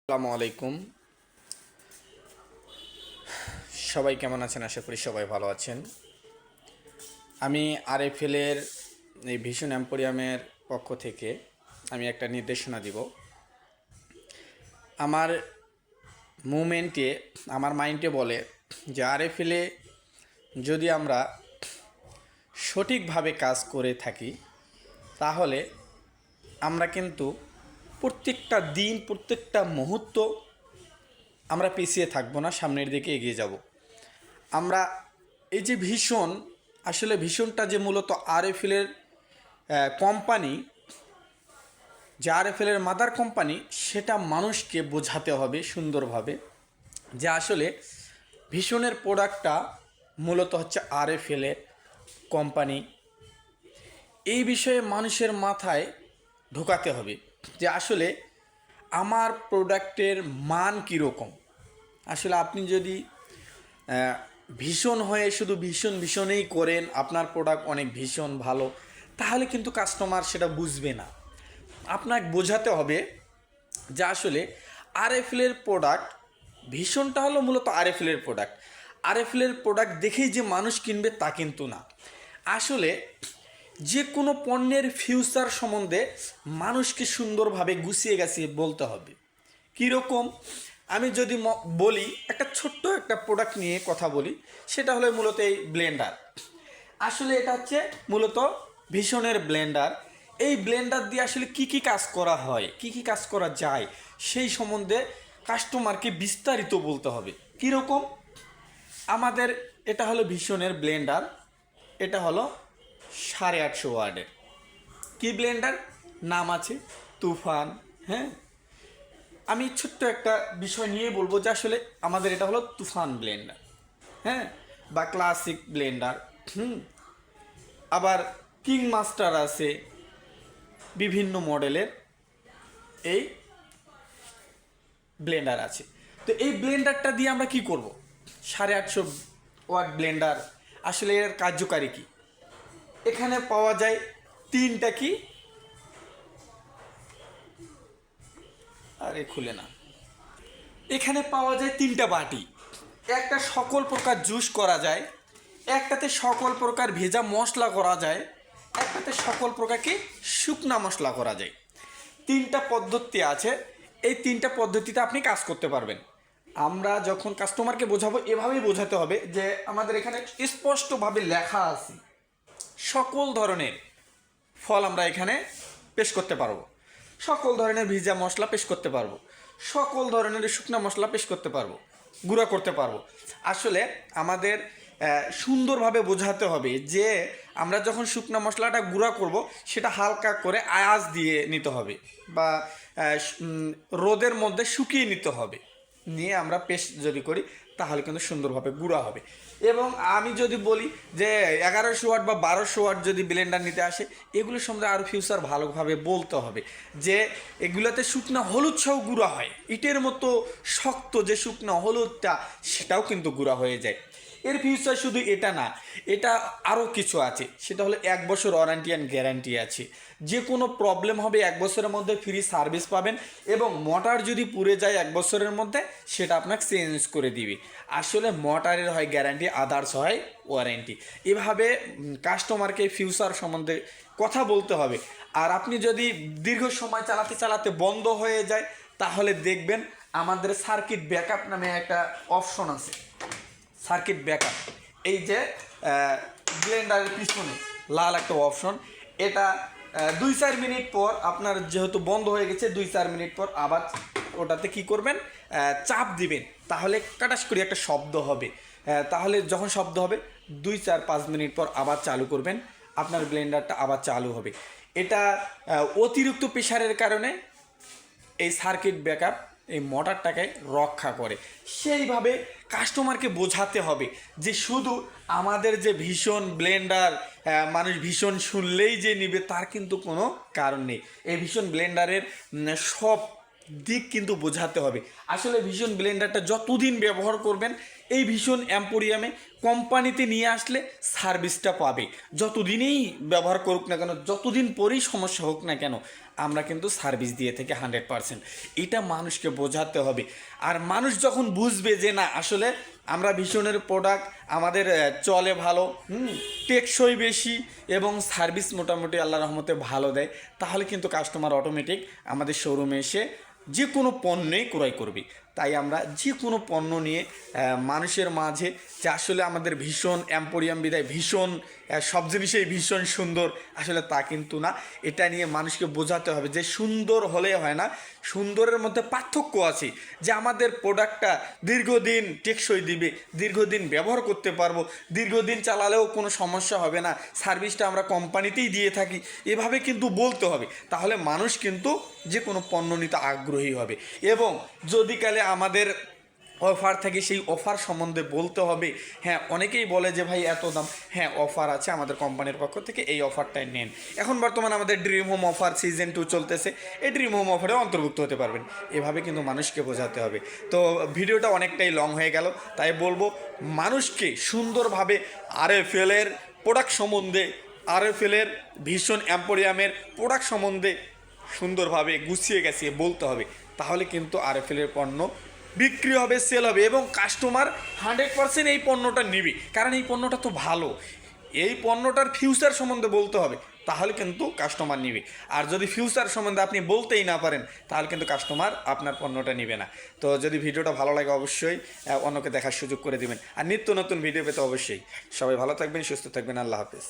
আসসালামু আলাইকুম। সবাই কেমন আছেন? আশা করি সবাই ভালো আছেন। আমি আরএফএলের এই ভিশন এম্পোরিয়ামের পক্ষ থেকে আমি একটা নির্দেশনা দিব। আমার মুভমেন্টে আমার মাইন্ডে বলে যে আরএফএলে যদি আমরা সঠিকভাবে কাজ করে থাকি তাহলে আমরা কিন্তু প্রত্যেকটা দিন প্রত্যেকটা মুহূর্ত আমরা পিছিয়ে থাকবো না, সামনের দিকে এগিয়ে যাব। আমরা এই যে ভীষণ, আসলে ভীষণটা যে মূলত আরএফএলের কোম্পানি, যে আরএফএলের মাদার কোম্পানি, সেটা মানুষকে বোঝাতে হবে সুন্দরভাবে যে আসলে ভীষণের প্রোডাক্টটা মূলত হচ্ছে আরএফএলের কোম্পানি। এই বিষয়ে মানুষের মাথায় ঢোকাতে হবে যে আসলে আমার প্রোডাক্টের মান কীরকম। আসলে আপনি যদি ভীষণ হয়ে শুধু ভীষণ ভীষণেই করেন, আপনার প্রোডাক্ট অনেক ভীষণ ভালো, তাহলে কিন্তু কাস্টমার সেটা বুঝবে না। আপনাকে বোঝাতে হবে যে আসলে আরএফএলের প্রোডাক্ট, ভীষণটা হলো মূলত আরএফএলের প্রোডাক্ট। আরএফএলের প্রোডাক্ট দেখেই যে মানুষ কিনবে তা কিন্তু না। আসলে যে কোনো পণ্যের ফিউচার সম্বন্ধে মানুষকে সুন্দরভাবে গুছিয়ে গাছিয়ে বলতে হবে। কীরকম, আমি যদি বলি, একটা ছোট্ট একটা প্রোডাক্ট নিয়ে কথা বলি, সেটা হলো মূলত এই ব্লেন্ডার। আসলে এটা হচ্ছে মূলত ভীষণের ব্লেন্ডার। এই ব্লেন্ডার দিয়ে আসলে কি কি কাজ করা হয়, কি কি কাজ করা যায়, সেই সম্বন্ধে কাস্টমারকে বিস্তারিত বলতে হবে। কীরকম, আমাদের এটা হলো ভীষণের ব্লেন্ডার, এটা হলো 850 ওয়ার্ডের। কি ব্লেন্ডার, নাম আছে তুফান। হ্যাঁ, আমি ছোট্ট একটা বিষয় নিয়ে বলবো যে আসলে আমাদের এটা হলো তুফান ব্লেন্ডার, হ্যাঁ, বা ক্লাসিক ব্লেন্ডার। আবার কিং মাস্টার আছে, বিভিন্ন মডেলের এই ব্লেন্ডার আছে। তো এই ব্লেন্ডারটা দিয়ে আমরা কি করব? 850 ওয়াট ব্লেন্ডার, আসলে এর কার্যকারী কি? এখানে পাওয়া যায় তিনটা কি, আরে খুলে না, এখানে পাওয়া যায় তিনটা বাটি। একটা সকল প্রকার জুস করা যায়, একটাতে সকল প্রকার ভেজা মশলা করা যায়, একটাতে সকল প্রকার কি শুকনা মশলা করা যায়। তিনটা পদ্ধতি আছে, এই তিনটা পদ্ধতিতে আপনি কাজ করতে পারবেন। আমরা যখন কাস্টমারকে বোঝাবো এভাবেই বোঝাতে হবে যে আমাদের এখানে স্পষ্টভাবে লেখা আছে সকল ধরনের ফল আমরা এখানে পেশ করতে পারবো, সকল ধরনের ভিজা মশলা পেশ করতে পারবো, সকল ধরনের শুকনো মশলা পেশ করতে পারবো, গুঁড়া করতে পারবো। আসলে আমাদের সুন্দরভাবে বোঝাতে হবে যে আমরা যখন শুকনো মশলাটা গুঁড়া করব সেটা হালকা করে আঁচ দিয়ে নিতে হবে বা রোদের মধ্যে শুকিয়ে নিতে হবে, নিয়ে আমরা পেস্ট যদি করি তাহলে কিন্তু সুন্দরভাবে গুঁড়া হবে। এবং আমি যদি বলি যে 1100 ওয়াট বা 1200 ওয়াট যদি ব্লেন্ডার নিতে আসে, এগুলোর সম্বন্ধে আরও ফিউচার ভালোভাবে বলতে হবে যে এগুলোতে শুকনো হলুদ সহ গুঁড়া হয়, ইটের মতো শক্ত যে শুকনো হলুদটা সেটাও কিন্তু গুঁড়া হয়ে যায়। এর ফিউচার শুধু এটা না, এটা আরও কিছু আছে, সেটা হলো 1 বছর ওয়ারেন্টি অ্যান্ড গ্যারান্টি আছে। যে কোনো প্রবলেম হবে 1 বছরের মধ্যে ফ্রি সার্ভিস পাবেন, এবং মোটর যদি পুড়ে যায় 1 বছরের মধ্যে সেটা আপনাকে চেঞ্জ করে দিবে। আসলে মোটরের হয় গ্যারান্টি, আদার্স হয় ওয়ারেন্টি। এভাবে কাস্টমারকে ফিউচার সম্বন্ধে কথা বলতে হবে। আর আপনি যদি দীর্ঘ সময় চালাতে চালাতে বন্ধ হয়ে যায়, তাহলে দেখবেন আমাদের সার্কিট ব্যাকআপ নামে একটা অপশন আছে। সার্কিট ব্যাকআপ, এই যে ব্লেন্ডারের পিছনে লাল একটা অপশন, এটা 2-4 মিনিট পর আপনার যেহেতু বন্ধ হয়ে গেছে, 2-4 মিনিট পর আবার ওটাতে কি করবেন, চাপ দিবেন, তাহলে কাটাস করে একটা শব্দ হবে। তাহলে যখন শব্দ হবে 2-4-5 মিনিট পর আবার চালু করবেন, আপনার ব্লেন্ডারটা আবার চালু হবে। এটা অতিরিক্ত প্রেশারের কারণে এই সার্কিট ব্যাকআপ এই মোটরটাকে রক্ষা করে। সেইভাবে কাস্টমারকে বোঝাতে হবে যে শুধু আমাদের যে ভীষণ ব্লেন্ডার, মানুষ ভীষণ শুনলেই যে নিবে তার কিন্তু কোনো কারণ নেই। এই ভীষণ ব্লেন্ডারের সব দিক কিন্তু বোঝাতে হবে। আসলে ভীষণ ব্লেন্ডারটা যতদিন ব্যবহার করবেন এই ভীষণ এম্পোরিয়ামে কোম্পানিতে নিয়ে আসলে সার্ভিসটা পাবে। যতদিনেই ব্যবহার করুক না কেন, যতদিন পরেই সমস্যা হোক না কেন, আমরা কিন্তু সার্ভিস দিয়ে থাকি 100%। এটা মানুষকে বোঝাতে হবে। আর মানুষ যখন বুঝবে যে না আসলে আমরা ভীষণের প্রোডাক্ট আমাদের চলে ভালো, টেকসই বেশি এবং সার্ভিস মোটামুটি আল্লাহ রহমতে ভালো দেয়, তাহলে কিন্তু কাস্টমার অটোমেটিক আমাদের শোরুমে এসে যে কোনো পণ্যই ক্রয় করবে। তাই আমরা যে কোনো পণ্য নিয়ে মানুষের মাঝে যে আসলে আমাদের ভীষণ এম্পোরিয়াম বিদায় ভীষণ সব জিনিসেই ভীষণ সুন্দর, আসলে তা কিন্তু না। এটা নিয়ে মানুষকে বোঝাতে হবে যে সুন্দর হলে হয় না, সুন্দরের মধ্যে পার্থক্য আছে। যে আমাদের প্রোডাক্টটা দীর্ঘদিন টেকসই দিবে, দীর্ঘদিন ব্যবহার করতে পারবো, দীর্ঘদিন চালালেও কোনো সমস্যা হবে না, সার্ভিসটা আমরা কোম্পানিতেই দিয়ে থাকি, এভাবে কিন্তু বলতে হবে। তাহলে মানুষ কিন্তু যে কোনো পণ্য নিতে আগ্রহী হবে। এবং যদি কালে আমাদের অফার থাকে সেই অফার সম্বন্ধে বলতে হবে। হ্যাঁ, অনেকেই বলে যে ভাই এত দাম, হ্যাঁ অফার আছে আমাদের কোম্পানির পক্ষ থেকে, এই অফারটাই নেন। এখন বর্তমানে আমাদের ড্রিম হোম অফার সিজন 2 চলতেছে, এই ড্রিম হোম অফারে অন্তর্ভুক্ত হতে পারবেন। এভাবে কিন্তু মানুষকে বোঝাতে হবে। তো ভিডিওটা অনেকটাই লং হয়ে গেল, তাই বলবো মানুষকে সুন্দরভাবে আরএফএলের প্রোডাক্ট সম্বন্ধে, আরএফএলের ভীষণ এম্পোরিয়ামের প্রোডাক্ট সম্বন্ধে সুন্দরভাবে গুছিয়ে গেছিয়ে বলতে হবে। তাহলে কিন্তু আরএফএলের পণ্য বিক্রি হবে, সেল হবে এবং কাস্টমার 100% এই পণ্যটা নেবে। কারণ এই পণ্যটা তো ভালো, এই পণ্যটার ফিউচার সম্বন্ধে বলতে হবে, তাহলে কিন্তু কাস্টমার নেবে। আর যদি ফিউচার সম্বন্ধে আপনি বলতেই না পারেন, তাহলে কিন্তু কাস্টমার আপনার পণ্যটা নেবে না। তো যদি ভিডিওটা ভালো লাগে অবশ্যই অন্যকে দেখার সুযোগ করে দিবেন। আর নিত্য নতুন ভিডিও পেতে অবশ্যই সবাই ভালো থাকবেন, সুস্থ থাকবেন। আল্লাহ হাফেজ।